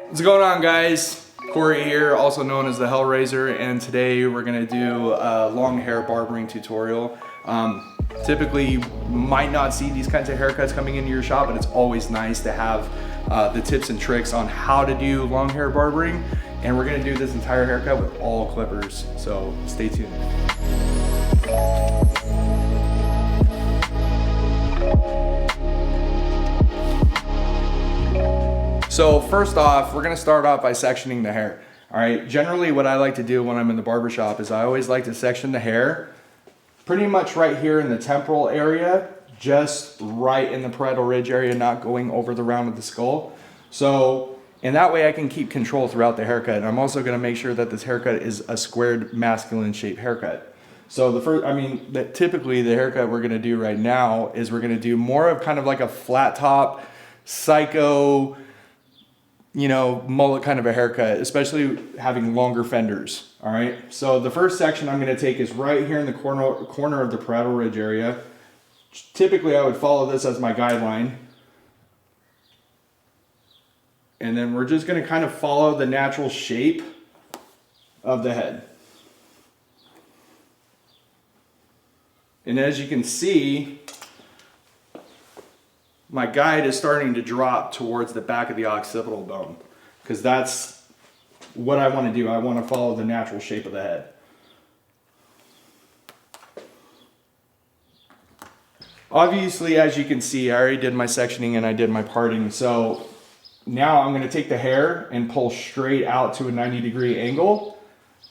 What's going on, guys? Corey here, also known as the Hellraiser, and today we're gonna do a long hair barbering tutorial. Typically you might not see these kinds of haircuts coming into your shop, but it's always nice to have the tips and tricks on how to do long hair barbering. And we're gonna do this entire haircut with all clippers, so stay tuned. So first off, we're gonna start off by sectioning the hair. All right, generally what I like to do when I'm in the barber shop is I always like to section the hair pretty much right here in the temporal area, just right in the parietal ridge area, not going over the round of the skull. So, and that way I can keep control throughout the haircut. And I'm also gonna make sure that this haircut is a squared masculine shape haircut. So typically the haircut we're gonna do right now is we're gonna do more of kind of like a flat top, psycho, mullet kind of a haircut, especially having longer fenders. All right, so the first section I'm going to take is right here in the corner of the parietal ridge area. Typically I would follow this as my guideline, and then we're just going to kind of follow the natural shape of the head. And as you can see, my guide is starting to drop towards the back of the occipital bone, because that's what I want to do. I want to follow the natural shape of the head. Obviously, as you can see, I already did my sectioning and I did my parting. So now I'm going to take the hair and pull straight out to a 90-degree angle.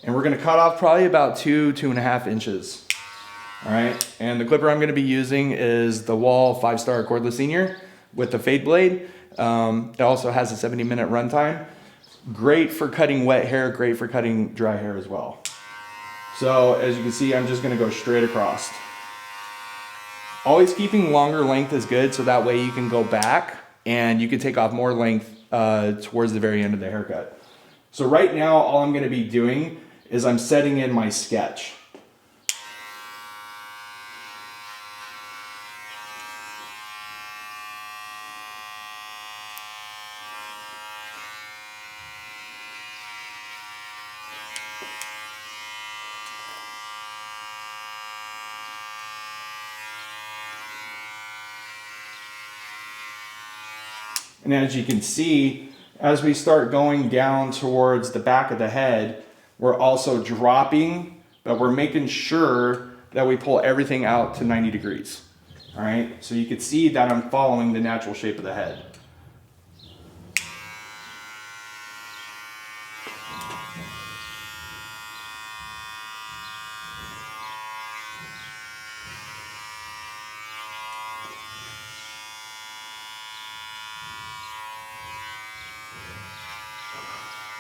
And we're going to cut off probably about 2.5 inches. All right, and the clipper I'm going to be using is the Wall 5-star cordless senior with the fade blade. It also has a 70-minute runtime. Great for cutting wet hair, great for cutting dry hair as well. So as you can see, I'm just going to go straight across. Always keeping longer length is good, so that way you can go back and you can take off more length towards the very end of the haircut. So right now, all I'm going to be doing is I'm setting in my sketch. And as you can see, as we start going down towards the back of the head, we're also dropping, but we're making sure that we pull everything out to 90 degrees. All right, so you can see that I'm following the natural shape of the head.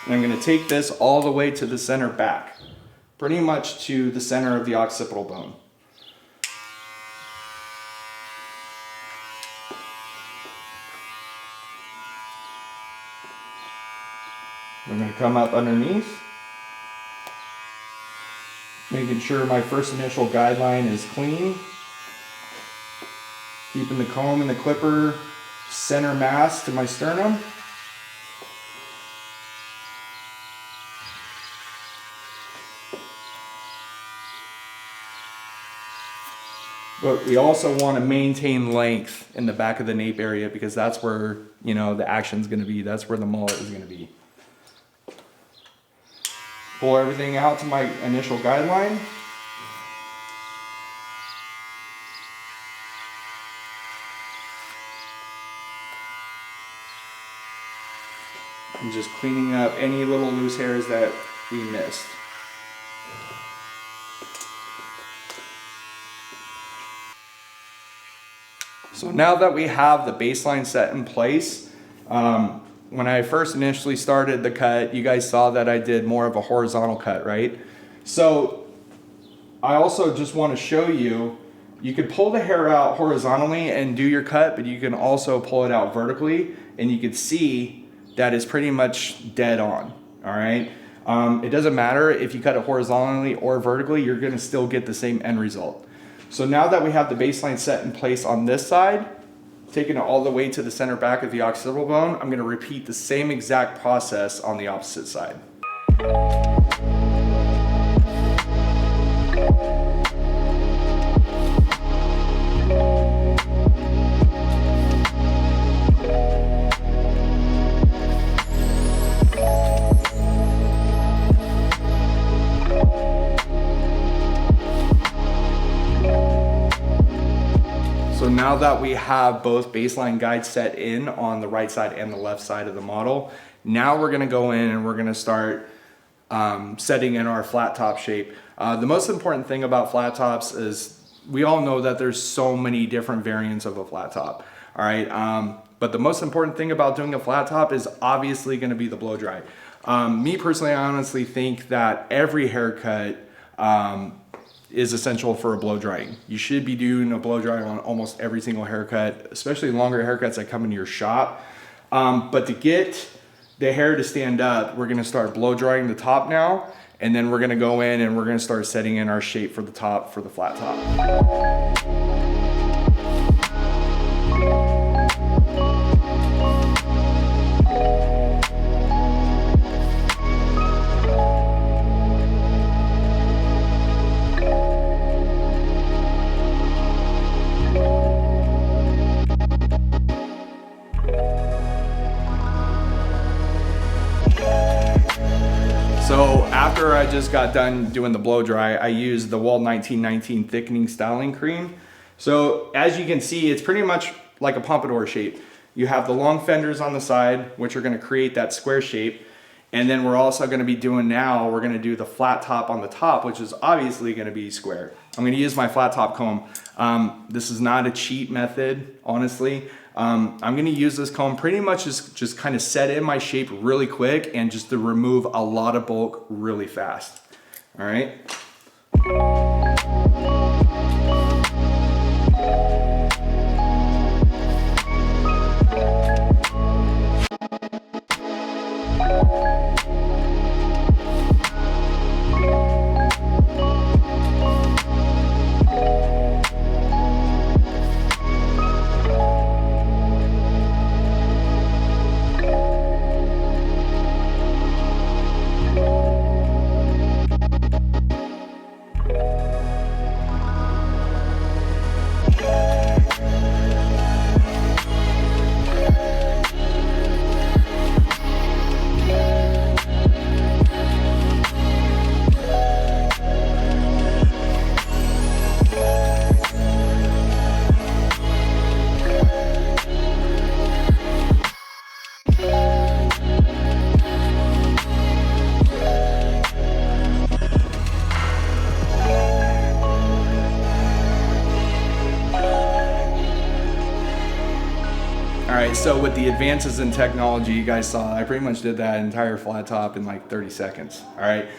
And I'm going to take this all the way to the center back, pretty much to the center of the occipital bone. I'm going to come up underneath, making sure my first initial guideline is clean, keeping the comb and the clipper center mass to my sternum. But we also want to maintain length in the back of the nape area, because that's where, the action's going to be. That's where the mullet is going to be. Pull everything out to my initial guideline. I'm just cleaning up any little loose hairs that we missed. So now that we have the baseline set in place, when I first initially started the cut, you guys saw that I did more of a horizontal cut, right? So I also just want to show you, you could pull the hair out horizontally and do your cut, but you can also pull it out vertically, and you can see that is pretty much dead on, all right? It doesn't matter if you cut it horizontally or vertically, you're gonna still get the same end result. So now that we have the baseline set in place on this side, taking it all the way to the center back of the occipital bone, I'm gonna repeat the same exact process on the opposite side. So now that we have both baseline guides set in on the right side and the left side of the model, now we're gonna go in and we're gonna start setting in our flat top shape. The most important thing about flat tops is we all know that there's so many different variants of a flat top, all right? But the most important thing about doing a flat top is obviously gonna be the blow dry. Me personally, I honestly think that every haircut is essential for a blow drying. You should be doing a blow dry on almost every single haircut, especially longer haircuts that come into your shop. But to get the hair to stand up, we're gonna start blow drying the top now, and then we're gonna go in and we're gonna start setting in our shape for the top, for the flat top. So after I just got done doing the blow dry, I used the Wall 1919 thickening styling cream. So as you can see, it's pretty much like a pompadour shape. You have the long fenders on the side, which are gonna create that square shape. And then we're also gonna be doing now, we're gonna do the flat top on the top, which is obviously gonna be square. I'm gonna use my flat top comb. This is not a cheat method, honestly. I'm gonna use this comb pretty much just kind of set in my shape really quick and just to remove a lot of bulk really fast. All right. Alright, so with the advances in technology you guys saw, I pretty much did that entire flat top in like 30 seconds. Alright,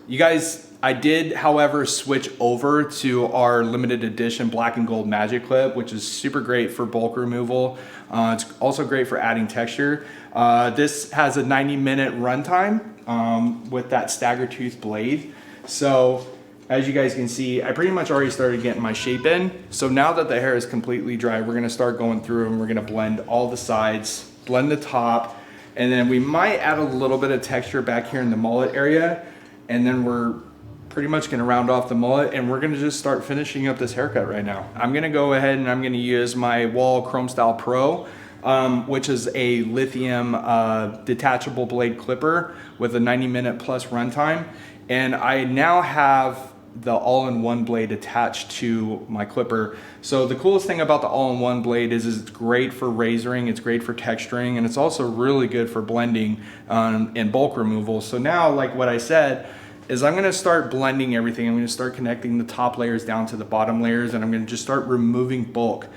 you guys, I did, however, switch over to our limited edition black and gold magic clip, which is super great for bulk removal. It's also great for adding texture. This has a 90-minute runtime with that stagger tooth blade. So as you guys can see, I pretty much already started getting my shape in. So now that the hair is completely dry, we're gonna start going through and we're gonna blend all the sides, blend the top, and then we might add a little bit of texture back here in the mullet area. And then we're pretty much gonna round off the mullet and we're gonna just start finishing up this haircut right now. I'm gonna go ahead and I'm gonna use my Wall Chrome Style Pro, which is a lithium detachable blade clipper with a 90-minute plus runtime. And I now have the all-in-one blade attached to my clipper. So the coolest thing about the all-in-one blade is it's great for razoring, it's great for texturing, and it's also really good for blending and bulk removal. So now, like what I said, is I'm gonna start blending everything. I'm gonna start connecting the top layers down to the bottom layers, and I'm gonna just start removing bulk.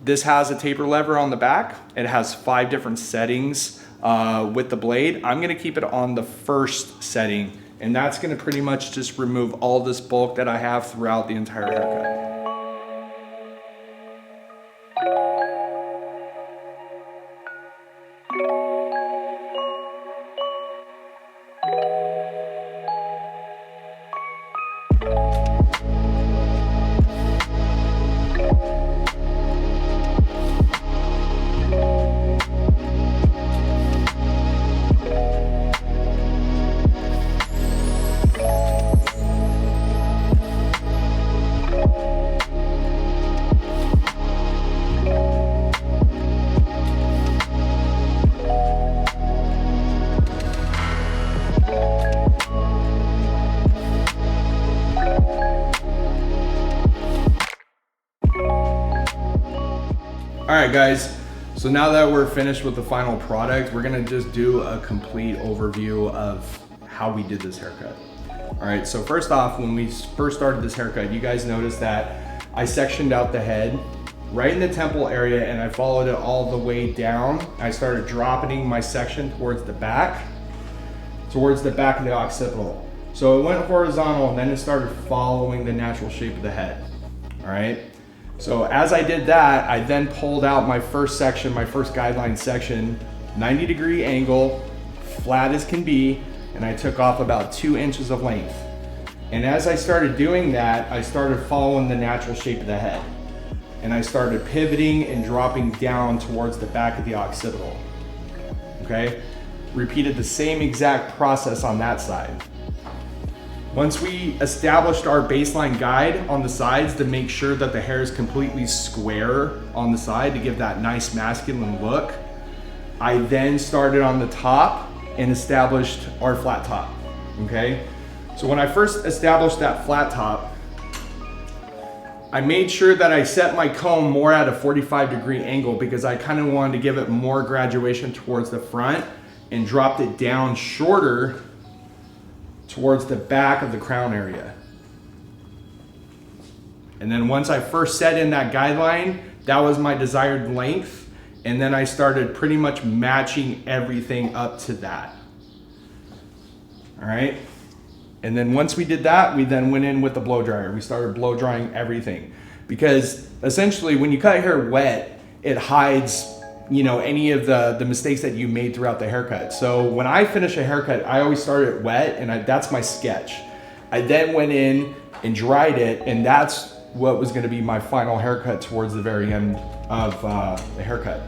This has a taper lever on the back. It has 5 different settings with the blade. I'm gonna keep it on the first setting, and that's gonna pretty much just remove all this bulk that I have throughout the entire haircut. All right, guys. So now that we're finished with the final product, we're gonna just do a complete overview of how we did this haircut. All right, so first off, when we first started this haircut, you guys noticed that I sectioned out the head right in the temple area and I followed it all the way down. I started dropping my section towards the back of the occipital. So it went horizontal and then it started following the natural shape of the head, all right? So as I did that, I then pulled out my first section, my first guideline section, 90-degree angle, flat as can be, and I took off about 2 inches of length. And as I started doing that, I started following the natural shape of the head. And I started pivoting and dropping down towards the back of the occipital, okay? Repeated the same exact process on that side. Once we established our baseline guide on the sides to make sure that the hair is completely square on the side to give that nice masculine look, I then started on the top and established our flat top, okay? So when I first established that flat top, I made sure that I set my comb more at a 45-degree angle because I kind of wanted to give it more graduation towards the front and dropped it down shorter towards the back of the crown area. And then once I first set in that guideline, that was my desired length. And then I started pretty much matching everything up to that. All right. And then once we did that, we then went in with the blow dryer. We started blow drying everything because essentially when you cut hair wet, it hides, you know, any of the mistakes that you made throughout the haircut. So when I finish a haircut, I always start it wet and that's my sketch. I then went in and dried it and that's what was gonna be my final haircut towards the very end of the haircut.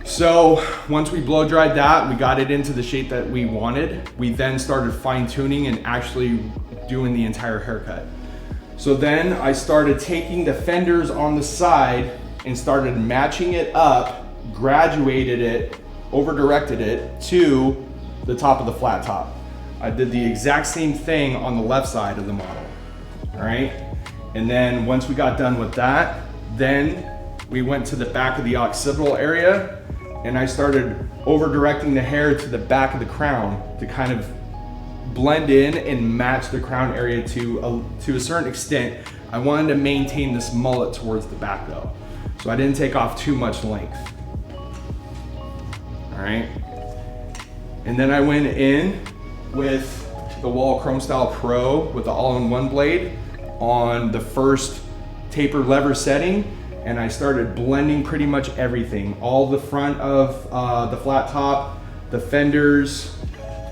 So once we blow dried that, we got it into the shape that we wanted. We then started fine tuning and actually doing the entire haircut. So then I started taking the fenders on the side and started matching it up, graduated it, over-directed it to the top of the flat top. I did the exact same thing on the left side of the model, all right? And then once we got done with that, then we went to the back of the occipital area and I started over-directing the hair to the back of the crown to kind of blend in and match the crown area to a certain extent. I wanted to maintain this mullet towards the back though. So I didn't take off too much length. All right. And then I went in with the Wall Chrome Style Pro with the all-in-one blade on the first taper lever setting. And I started blending pretty much everything. All the front of the flat top, the fenders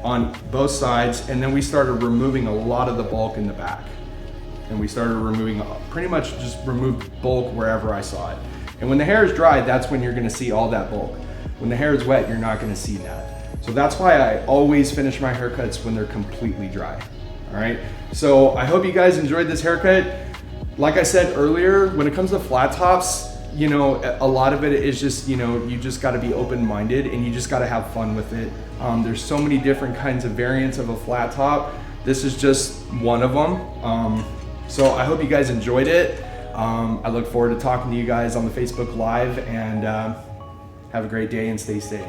on both sides. And then we started removing a lot of the bulk in the back. And we started removing, pretty much just removed bulk wherever I saw it. And when the hair is dry, that's when you're gonna see all that bulk. When the hair is wet, you're not gonna see that. So that's why I always finish my haircuts when they're completely dry, all right? So I hope you guys enjoyed this haircut. Like I said earlier, when it comes to flat tops, you know, a lot of it is just, you know, you just gotta be open-minded and you just gotta have fun with it. There's so many different kinds of variants of a flat top. This is just one of them. So I hope you guys enjoyed it. I look forward to talking to you guys on the Facebook Live and have a great day and stay safe.